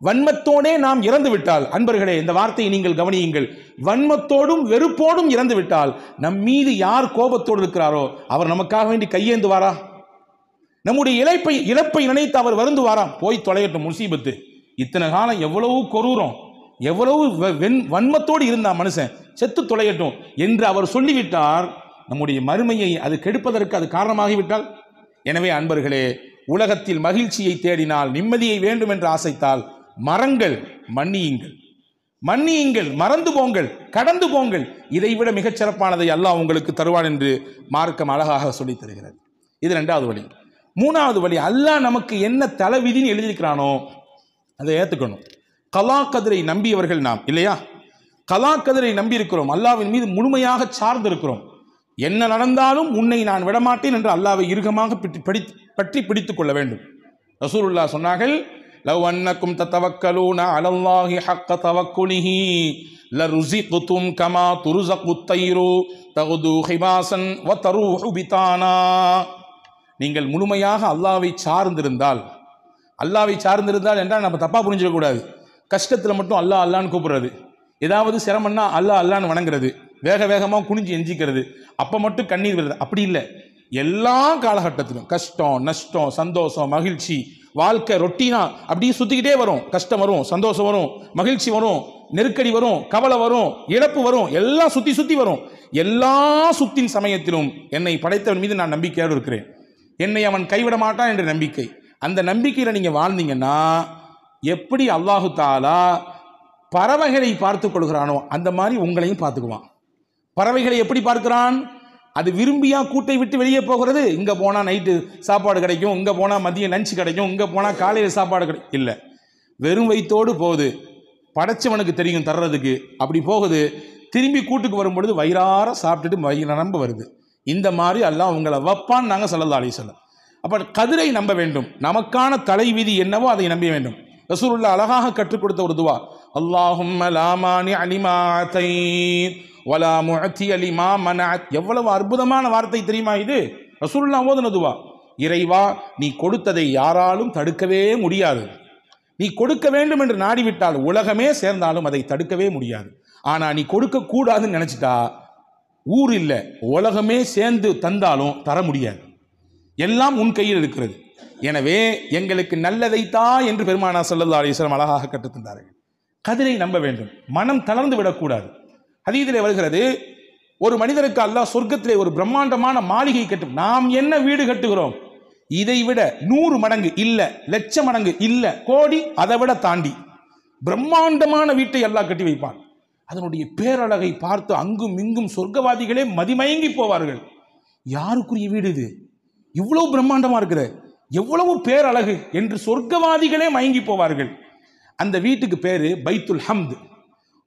வன்மத்தோடே நாம் இறந்து விட்டால், அன்பர்களே இந்த வார்த்தையை நீங்கள் கவனியுங்கள், வன்மத்தோடும் வெறுப்போடும் இறந்து விட்டால் நம் மீது யார் கோபத்தோடு இருக்கிறாரோ அவர் நமக்காக வேண்டி கையேந்துவாரா? நம்முடைய இழப்பை நினைத்து அவர் வருந்துவாராம்? போய் தொலையட்டும் முசீபத்து, இத்தனை காலம் எவ்வளவு கொரூரம், எவ்வளவு வன்மத்தோடு இருந்தா மனுஷன், செத்து தொலையட்டும் என்று அவர் சொல்லிவிட்டார். நம்முடைய மறுமையை அது கெடுப்பதற்கு அது காரணமாகிவிட்டால். எனவே அன்பர்களே, உலகத்தில் மகிழ்ச்சியை தேடினால், நிம்மதியை வேண்டும் என்று ஆசைத்தால் மறங்கள், மன்னியுங்கள், மன்னியுங்கள், மறந்து போங்கள், கடந்து போங்கள். இதைவிட மிகச் சிறப்பானதை அல்லாஹ் உங்களுக்கு தருவான் என்று மார்க்கம் அழகாக சொல்லித் தருகிறது. இது 2வது வழி. 3வது வழி, அல்லாஹ் நமக்கு என்ன தலைவிதின்னு எழுதியிருக்கிறானோ அதை ஏற்றுக்கணும். கலா கதிரை நம்பியவர்கள் நாம் இல்லையா? கலா கதிரை நம்பி இருக்கிறோம், அல்லாஹ்வின் மீது முழுமையாக சார்ந்து இருக்கிறோம். என்ன நடந்தாலும் உன்னை நான் விடமாட்டேன் என்று அல்லாஹ்வை இறுகமாக பற்றி பிடித்துக் கொள்ள வேண்டும். ரசூலுல்லாஹ் சொன்னார்கள், லவ் அன்னக்கும் தத்தவக்கலூன அலல்லாஹி ஹக்க தவக்குலிஹி லருஸிக்தும் கமா துர்ஸகுத் தைரு தகுது ஹிபாசன் வ தரூஹு பிதானா. நீங்கள் முழுமையாக அல்லாஹ்வை சார்ந்திருந்தால், அல்லாஹ்வை சார்ந்திருந்தால் என்றால் நம்ம தப்பா புரிஞ்சிடக்கூடாது. கஷ்டத்தில் மட்டும் அல்லாஹ் அல்லான்னு கூப்பிடுறது, ஏதாவது சிரமம்னா அல்லாஹ் அல்லான்னு வணங்குறது, வேக வேகமாக குனிஞ்சு எஞ்சிக்கிறது, அப்போ மட்டும் கண்ணீர் வருது, அப்படி இல்லை. எல்லா காலகட்டத்திலும் கஷ்டம், நஷ்டம், சந்தோஷம், மகிழ்ச்சி, வாழ்க்கை ரொட்டீனா அப்படியே சுற்றிக்கிட்டே வரும். கஷ்டம் வரும், சந்தோஷம் வரும், மகிழ்ச்சி வரும், நெருக்கடி வரும், கவலை வரும், இழப்பு வரும், எல்லாம் சுற்றி சுற்றி வரும். எல்லா சுத்தின் சமயத்திலும் என்னை படைத்தவன் மீது நான் நம்பிக்கையோடு இருக்கிறேன், என்னை அவன் கைவிட மாட்டான் என்ற நம்பிக்கை. அந்த நம்பிக்கையில் நீங்கள் வாழ்ந்தீங்கன்னா எப்படி அல்லாஹு தாலா பறவைகளை பார்த்து கொள்கிறானோ அந்த மாதிரி உங்களையும் பார்த்துக்குவான். பறவைகளை எப்படி பார்க்கிறான்? அது விரும்பியா கூட்டை விட்டு வெளியே போகிறது. இங்கே போனால் நைட்டு சாப்பாடு கிடைக்கும், இங்கே போனால் மதியம் லஞ்ச் கிடைக்கும், இங்கே போனால் காலையில் சாப்பாடு கிடைக்கும், இல்லை, வெறும் வயிற்றோடு போகுது. படைச்சவனுக்கு தெரியும் தர்றதுக்கு, அப்படி போகுது. திரும்பி கூட்டுக்கு வரும்பொழுது வயிறார சாப்பிட்டுட்டு வயிறு நம்ப வருது. இந்த மாதிரி அல்லாஹ் உங்களை வைப்பான். நாங்கள் ஸல்லல்லாஹு அலைஹி வஸல்லம் அப்போ கதிரை நம்ப வேண்டும். நமக்கான தலைவிதி என்னவோ அதை நம்ப வேண்டும். ரசூலுல்லாஹ் அழகாக கற்றுக் கொடுத்த ஒரு துவா, அல்லாஹும்ம லா மானிஅ லிமா அதைத் வலா முஅத்திய லிமா மனஅத். எவ்வளவு அற்புதமான வார்த்தை தெரியுமா இது? ரசூலுல்லாஹ் ஓதுன துவா. இறைவா, நீ கொடுத்ததை யாராலும் தடுக்கவே முடியாது. நீ கொடுக்க வேண்டும் என்று நாடிவிட்டால் உலகமே சேர்ந்தாலும் அதை தடுக்கவே முடியாது. ஆனா நீ கொடுக்க கூடாதுன்னு நினைச்சிட்டா ஊர் இல்லை, உலகமே சேர்ந்து தந்தாலும் தர முடியாது. எல்லாம் உன் கையில் இருக்கிறது. எனவே எங்களுக்கு நல்லதைத்தா என்று பெருமானார் ஸல்லல்லாஹு அலைஹி வஸல்லம் அழகாக கற்றுத் தந்தார்கள். கதிரை நம்ப வேண்டும், மனம் தளர்ந்து விடக்கூடாது. ஹதீஸிலே வருகிறது, ஒரு மனிதருக்கு அல்லாஹ் சொர்க்கத்திலே ஒரு பிரம்மாண்டமான மாளிகை கட்டும். நாம் என்ன வீடு கட்டுகிறோம், இதை விட 100 மடங்கு இல்ல, லட்சம் மடங்கு இல்ல, கோடி, அதை விட தாண்டி பிரம்மாண்டமான வீட்டை அல்லாஹ் கட்டி வைப்பான். அதனுடைய பேரழகை பார்த்து அங்கும் இங்கும் சொர்க்கவாதிகளே மதிமயங்கி போவார்கள். யாருக்குரிய வீடு இது? இவ்வளவு பிரம்மாண்டமா இருக்கிற, எவ்வளவு பேரழகு என்று சொர்க்கவாதிகளே மயங்கி போவார்கள். அந்த வீட்டுக்கு பேரு பைத்துல் ஹம்த்,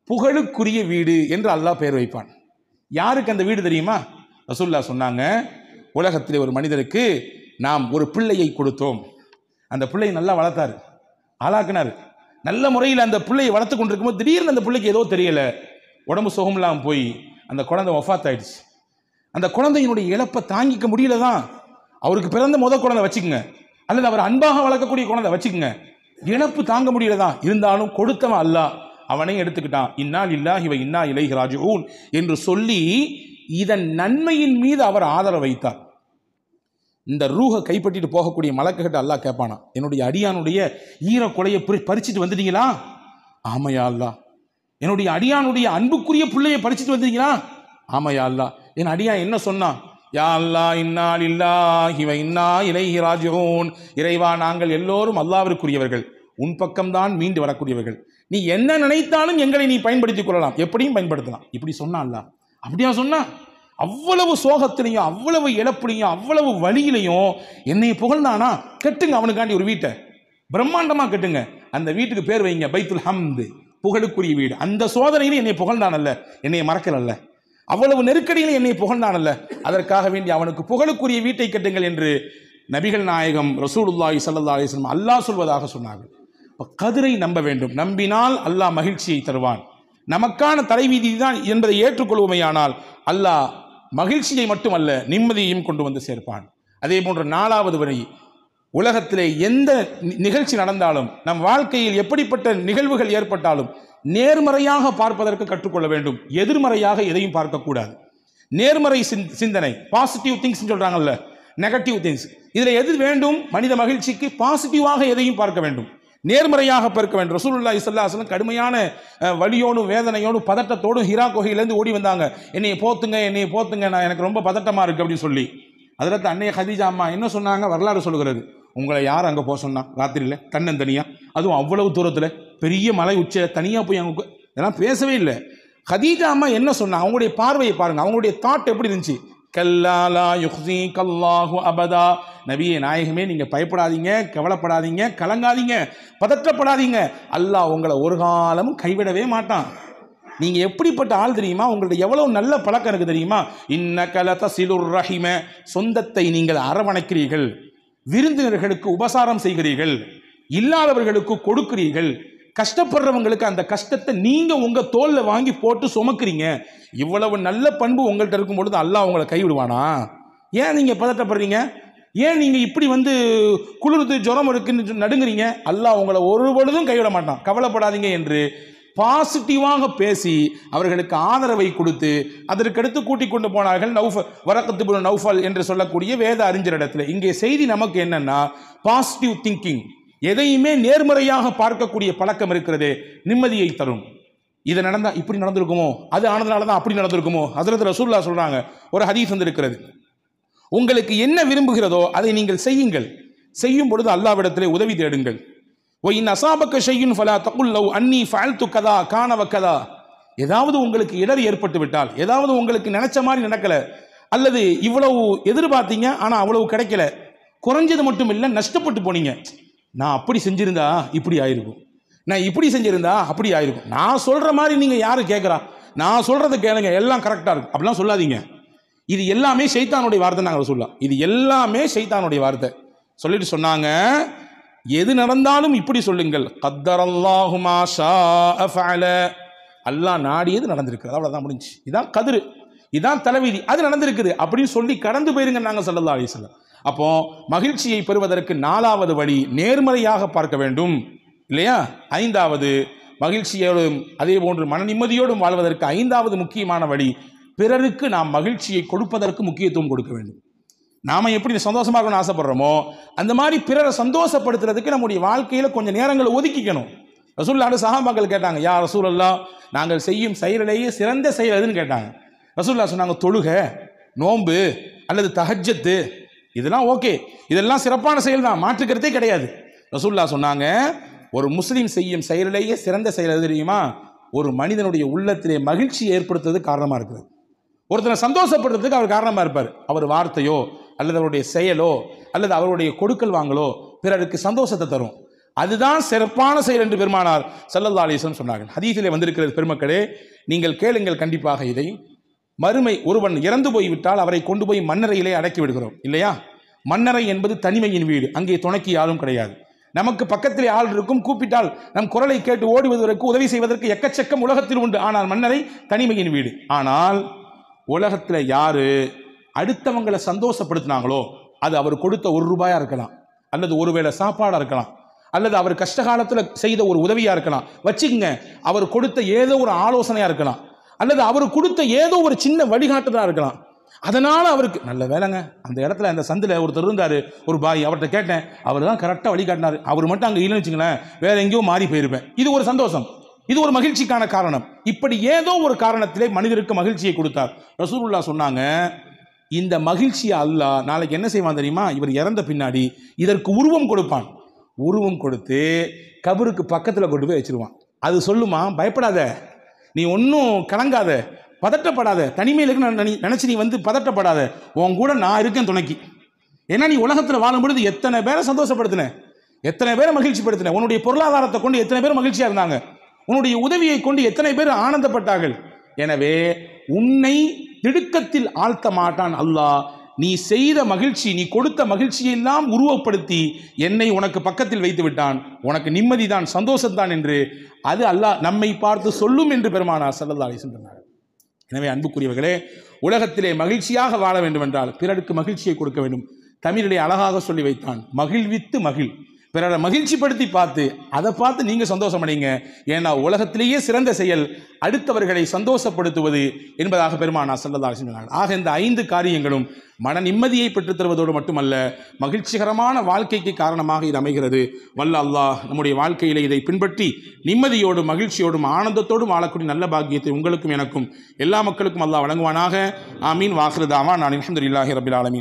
புகழுக்குரிய வீடு என்று அல்லாஹ் பேர் வைப்பான். யாருக்கு அந்த வீடு தெரியுமா? ரசூலுல்லாஹ் சொன்னாங்க, உலகத்திலே ஒரு மனிதருக்கு நாம் ஒரு பிள்ளையை கொடுத்தோம். அந்த பிள்ளையை நல்லா வளர்த்தாரு, ஆளாக்குனாரு. நல்ல முறையில் அந்த பிள்ளையை வளர்த்து கொண்டிருக்கும் போது திடீர்னு அந்த பிள்ளைக்கு ஏதோ தெரியல, உடம்பு சுகம் இல்லாமல் போய் அந்த குழந்தை வஃபாத் ஆயிடுச்சு. அந்த குழந்தையினுடைய இழப்பை தாங்கிக்க முடியல தான். அவருக்கு பிறந்த முதல் குழந்தை வச்சுக்கோங்க, அல்லது அவர் அன்பாக வளர்க்கக்கூடிய குழந்தை வச்சுக்கோங்க, இழப்பு தாங்க முடியல தான். இருந்தாலும் கொடுத்தவன் அல்லாஹ், அவனை எடுத்துக்கிட்டான். இன்னா லில்லாஹி வ இன்னா இலைஹி ராஜிஊன் என்று சொல்லி இதன் நன்மையின் மீது அவர் ஆதரவு வைத்தார். இந்த ரூஹை கைப்பற்றிட்டு போகக்கூடிய மலக்குகிட்ட அல்லாஹ் கேட்பானா, என்னுடைய அடியானுடைய ஈரக்கொலையை பறிச்சுட்டு வந்துட்டீங்களா? ஆமையா அல்லாஹ். என்னுடைய அடியானுடைய அன்புக்குரிய பிள்ளையை பறிச்சுட்டு வந்துட்டீங்களா? ஆமையா அல்லாஹ். என் அடியான் என்ன சொன்னான்? யா அல்லாஹ் இன்னா லில்லாஹி வ இன்னா இலைஹி ராஜிஊன். இறைவா, நாங்கள் எல்லோரும் அல்லாஹ்விற்குரியவர்கள், உன் பக்கம்தான் மீண்டு வரக்கூடியவர்கள். நீ என்ன நினைத்தாலும் எங்களை நீ பயன்படுத்திக் கொள்ளலாம், எப்படியும் பயன்படுத்தலாம். இப்படி சொன்னா அல்லாஹ். அப்படியா சொன்னா? அவ்வளவு சோகத்திலையும் அவ்வளவு இழப்புலையும் அவ்வளவு வழியிலையும் என்னை புகழ்ந்தானா? கட்டுங்க அவனுக்காண்டி ஒரு வீட்டை, பிரம்மாண்டமா கட்டுங்க. அந்த வீட்டுக்கு பேர் வைங்க பைத்துல் ஹம்த், புகழுக்குரிய வீடு. அந்த சோதனையில என்னை புகழ்ந்தானல்ல, என்னை மறக்கலல்ல. அவ்வளவு நெருக்கடியில் என்னை புகழ்ந்தானல்ல, அதற்காக வேண்டி அவனுக்கு புகழுக்குரிய வீட்டை கட்டுங்கள் என்று நபிகள் நாயகம் ரசூலுல்லாஹி ஸல்லல்லாஹு அலைஹி வஸல்லம் அல்லாஹ் சொல்வதாக சொன்னார்கள். கதிரை நம்ப வேண்டும். நம்பினால் அல்லாஹ் மகிழ்ச்சியை தருவான். நமக்கான தலைவீதி தான் என்பதை ஏற்றுக்கொள்வோமையானால் அல்லாஹ் மகிழ்ச்சியை மட்டுமல்ல நிம்மதியையும் கொண்டு வந்து சேர்ப்பான். அதே போன்ற 4வது வழி, உலகத்திலே எந்த நிகழ்ச்சி நடந்தாலும், நம் வாழ்க்கையில் எப்படிப்பட்ட நிகழ்வுகள் ஏற்பட்டாலும் நேர்மறையாக பார்ப்பதற்கு கற்றுக்கொள்ள வேண்டும். எதிர்மறையாக எதையும் பார்க்கக்கூடாது. நேர்மறை சிந்தனை, பாசிட்டிவ் திங்ஸ் சொல்றாங்கல்ல, நெகட்டிவ் திங்ஸ், இதில் எது வேண்டும்? மனித மகிழ்ச்சிக்கு பாசிட்டிவாக எதையும் பார்க்க வேண்டும், நேர்மறையாக பார்க்க வேண்டும். ரசூலுல்லாஹி ஸல்லல்லாஹு அலைஹி வஸல்லம் கடுமையான வலியோடும் வேதனையோடும் பதட்டத்தோடும் ஹிரா குகையிலேருந்து ஓடி வந்தாங்க. என்னையை போத்துங்க, நான் எனக்கு ரொம்ப பதட்டமாக இருக்குது அப்படின்னு சொல்லி. அதில் அன்னைய கதீஜா அம்மா என்ன சொன்னாங்க? வரலாறு சொல்கிறது, உங்களை யார் அங்கே போக சொன்னா ராத்திரியில் தன்னந்தனியாக, அதுவும் அவ்வளவு தூரத்தில் பெரிய மலை உச்சியில் தனியாக போய் அவங்க இதெல்லாம் பேசவே இல்லை. கதீஜா அம்மா என்ன சொன்னாங்க? அவங்களுடைய பார்வையை பாருங்கள், அவங்களுடைய தாட் எப்படி இருந்துச்சு. கல்லாலா யுஹ்ஸீகல்லாஹு அபதா, நபியே நாயகமே நீங்கள் பயப்படாதீங்க, கவலைப்படாதீங்க, கலங்காதீங்க, பதற்றப்படாதீங்க, அல்லாஹ் உங்களை ஒரு காலமும் கைவிடவே மாட்டான். நீங்கள் எப்படிப்பட்ட ஆள் தெரியுமா? உங்கள்ட்ட எவ்வளவு நல்ல பழக்கம் இருக்குது தெரியுமா? இன்னக லதஸிலுர் ரஹிம, சொந்தத்தை நீங்கள் அரவணைக்கிறீர்கள், விருந்தினர்களுக்கு உபசாரம் செய்கிறீர்கள், இல்லாதவர்களுக்கு கொடுக்கிறீர்கள், கஷ்டப்படுறவங்களுக்கு அந்த கஷ்டத்தை நீங்க உங்க தோல்ல வாங்கி போட்டு சுமக்கிறீங்க. இவ்வளவு நல்ல பண்பு உங்கள்கிட்ட இருக்கும் பொழுது அல்லாஹ் உங்களை கைவிடுவானா? ஏன் நீங்க பதட்டப்படுறீங்க? ஏன் நீங்க இப்படி குளிர்ந்து ஜுரம் இருக்குன்னு நடுங்குறீங்க? அல்லாஹ் உங்களை ஒரு பொழுதும் கைவிட மாட்டான், கவலைப்படாதீங்க என்று பாசிட்டிவாக பேசி அவர்களுக்கு ஆதரவை கொடுத்து அதற்கடுத்து கூட்டிக் கொண்டு போனார்கள் வரக்கத்து இப்னு நௌஃபல் என்று சொல்லக்கூடிய வேத அறிஞரிடத்தில். இங்கே செய்தி நமக்கு என்னன்னா, பாசிட்டிவ் திங்கிங், எதையுமே நேர்மறையாக பார்க்கக்கூடிய பழக்கம் இருக்கிறது, நிம்மதியை தரும். இது நடந்தா இப்படி நடந்திருக்குமோ, அது ஆனதுனால தான் அப்படி நடந்திருக்குமோ. ஹஸரத் ரசூலுல்லாஹ் சொல்றாங்க, ஒரு ஹதீஸ் வந்திருக்கிறது, உங்களுக்கு என்ன விரும்புகிறதோ அதை நீங்கள் செய்யுங்கள், செய்யும் பொழுது அல்லாஹ்விடத்திலே உதவி தேடுங்கள். ஒயின் அசாபக்க ஷையுன் ஃபலா தகுல் லவ் அன்னி ஃபஅல்து கதா கான வகதா, ஏதாவது உங்களுக்கு இடர் ஏற்பட்டு விட்டால், ஏதாவது உங்களுக்கு நினைச்ச மாதிரி நடக்கல, அல்லது இவ்வளவு எதிர்பார்த்தீங்க ஆனால் அவ்வளவு கிடைக்கல, குறைஞ்சது மட்டும் இல்லை நஷ்டப்பட்டு போனீங்க, நான் அப்படி செஞ்சிருந்தா இப்படி ஆயிருக்கும், நான் இப்படி செஞ்சிருந்தா அப்படி ஆயிருக்கும், நான் சொல்ற மாதிரி நீங்க யாரு கேட்குறா, நான் சொல்றதை கேளுங்க எல்லாம் கரெக்டாக இருக்கும் அப்படிலாம் சொல்லாதீங்க. இது எல்லாமே ஷைத்தானுடைய வார்த்தை. நாங்கள் சொல்லலாம், இது எல்லாமே ஷைத்தானுடைய வார்த்தை. சொல்லிட்டு சொன்னாங்க, எது நடந்தாலும் இப்படி சொல்லுங்கள், கத்தரல்லாஹு மா ஷாஅ ஃபஅல, அல்லாஹ் நாடியது நடந்திருக்கிறது, அவ்வளோதான், முடிஞ்சு. இதான் கதிர், இதான் தலைவிதி, அது நடந்திருக்குது அப்படின்னு சொல்லி கடந்து போயிருங்க நாங்கள் ஸல்லல்லாஹு அலைஹி வஸல்லம். அப்போ மகிழ்ச்சியை பெறுவதற்கு 4வது வழி நேர்மறையாக பார்க்க வேண்டும், இல்லையா? 5வது மகிழ்ச்சியோடும் அதே போன்று மன நிம்மதியோடும் வாழ்வதற்கு 5வது முக்கியமான வழி, பிறருக்கு நாம் மகிழ்ச்சியை கொடுப்பதற்கு முக்கியத்துவம் கொடுக்க வேண்டும். நாம எப்படி சந்தோஷமாக ஆசைப்படுறோமோ அந்த மாதிரி பிறரை சந்தோஷப்படுத்துறதுக்கு நம்முடைய வாழ்க்கையில கொஞ்சம் நேரங்களை ஒதுக்கிக்கணும். ரசூலுல்லாஹ் சஹாபாக்கள் கேட்டாங்க, யா ரசூலல்லாஹ், நாங்கள் செய்யும் செயலிலேயே சிறந்த செயல் எதுன்னு கேட்டாங்க. ரசூலுல்லாஹ் சொன்னாங்க, தொழுகை, நோன்பு அல்லது தஹஜ்ஜத், இதெல்லாம் ஓகே, இதெல்லாம் சிறப்பான செயல் தான், மாற்றுக்கிறதே கிடையாது. ரசூலுல்லாஹ் சொன்னாங்க, ஒரு முஸ்லீம் செய்யும் செயலிலேயே சிறந்த செயல் எது தெரியுமா? ஒரு மனிதனுடைய உள்ளத்திலே மகிழ்ச்சி ஏற்படுத்துறது காரணமா இருக்குது. ஒருத்தனை சந்தோஷப்படுறதுக்கு அவர் காரணமா இருப்பார். அவர் வார்த்தையோ அல்லது அவருடைய செயலோ அல்லது அவருடைய கொடுக்கல் வாங்கலோ பிறருக்கு சந்தோஷத்தை தரும். அதுதான் சிறப்பான செயல் என்று பெருமானார் ஸல்லல்லாஹு அலைஹி வஸல்லம் சொன்னார்கள். ஹதீஸிலே வந்திருக்கிறது, பெருமக்களே நீங்கள் கேளுங்கள் கண்டிப்பாக இதை. மறுமை, ஒருவன் இறந்து போய்விட்டால் அவரை கொண்டு போய் மண்ணறையிலே அடக்கி விடுகிறோம், இல்லையா? மண்ணறை என்பது தனிமையின் வீடு, அங்கே துணைக்கு யாரும் கிடையாது. நமக்கு பக்கத்திலே ஆள் இருக்கும், கூப்பிட்டால் நம் குரலை கேட்டு ஓடுவதற்கு உதவி செய்வதற்கு எக்கச்சக்கம் உலகத்தில் உண்டு. ஆனால் மண்ணறை தனிமையின் வீடு. ஆனால் உலகத்தில் யாரு அடுத்தவங்களை சந்தோஷப்படுத்தினாங்களோ அது அவர் கொடுத்த ₹1 இருக்கலாம், அல்லது ஒருவேளை சாப்பாடாக இருக்கலாம், அல்லது அவர் கஷ்டகாலத்தில் செய்த ஒரு உதவியாக இருக்கலாம், வச்சுக்கங்க, அவர் கொடுத்த ஏதோ ஒரு ஆலோசனையாக இருக்கலாம், அல்லது அவர் கொடுத்த ஏதோ ஒரு சின்ன வழிகாட்டுதலாக இருக்கலாம். அதனால அவருக்கு நல்ல வேலைங்க, அந்த இடத்துல அந்த சந்தில் ஒருத்தர் இருந்தார், ஒரு பாய், அவர்கிட்ட கேட்டேன், அவர் தான் கரெக்டாக வழிகாட்டினார், அவர் மட்டும் அங்கே இல்லைன்னு வச்சுங்களேன், வேற எங்கேயோ மாறி போயிருப்பேன். இது ஒரு சந்தோஷம், இது ஒரு மகிழ்ச்சிக்கான காரணம். இப்படி ஏதோ ஒரு காரணத்திலே மனிதருக்கு மகிழ்ச்சியை கொடுத்தார். ரசூலுல்லாஹ் சொன்னாங்க, இந்த மகிழ்ச்சியை அல்லாஹ் நாளைக்கு என்ன செய்வான் தெரியுமா? இவர் இறந்த பின்னாடி இதற்கு உருவம் கொடுப்பான். உருவம் கொடுத்து கபருக்கு பக்கத்தில் கொண்டு போய் வச்சிருவான். அது சொல்லுமா, பயப்படாத, நீ ஒன்றும் கலங்காத, பதட்டப்படாத, தனிமையில் நினைச்சு நீ பதட்டப்படாத, உன் கூட நான் இருக்கேன் துணைக்கு. ஏன்னா நீ உலகத்தில் வாழும் பொழுது எத்தனை பேரை சந்தோஷப்படுத்தின, எத்தனை பேரை மகிழ்ச்சிப்படுத்தின, உன்னுடைய பொருளாதாரத்தை கொண்டு எத்தனை பேர் மகிழ்ச்சியாக இருந்தாங்க, உன்னுடைய உதவியை கொண்டு எத்தனை பேர் ஆனந்தப்பட்டார்கள். எனவே உன்னை திடுக்கத்தில் ஆழ்த்த மாட்டான் அல்லாஹ். நீ செய்த மகிழ்ச்சி, நீ கொடுத்த மகிழ்ச்சியெல்லாம் உருவப்படுத்தி என்னை உனக்கு பக்கத்தில் வைத்து விட்டான். உனக்கு நிம்மதிதான், சந்தோஷம்தான் என்று அது அல்லாஹ் நம்மை பார்த்து சொல்லும் என்று பெருமானார் ஸல்லல்லாஹு அலைஹி வஸல்லம் சொன்னார். எனவே அன்புக்குரியவர்களே, உலகத்திலே மகிழ்ச்சியாக வாழ வேண்டும் என்றால் பிறருக்கு மகிழ்ச்சியை கொடுக்க வேண்டும். தமிழிலே அழகாக சொல்லி வைத்தான், மகிழ்வித்து மகிழ். பிறரை மகிழ்ச்சிப்படுத்தி பார்த்து அதை பார்த்து நீங்கள் சந்தோஷம் அடைங்க. ஏன்னா உலகத்திலேயே சிறந்த செயல் அடுத்தவர்களை சந்தோஷப்படுத்துவது என்பதாக பெருமானார் ஸல்லல்லாஹு அலைஹி வஸல்லம் சொன்னார்கள். ஆக இந்த 5 காரியங்களும் மன நிம்மதியை பெற்றுத் தருவதோடு மட்டுமல்ல, மகிழ்ச்சிகரமான வாழ்க்கைக்கு காரணமாக இது அமைகிறது. வல்ல அல்லாஹ் நம்முடைய வாழ்க்கையிலே இதை பின்பற்றி நிம்மதியோடும் மகிழ்ச்சியோடும் ஆனந்தத்தோடும் வாழக்கூடிய நல்ல பாக்கியத்தை உங்களுக்கும் எனக்கும் எல்லா மக்களுக்கும் அல்லாஹ் வழங்குவானாக. ஆமீன். வாஹிரு தாவானா அல்ஹம்துலில்லாஹி ரப்பில் ஆலமீன்.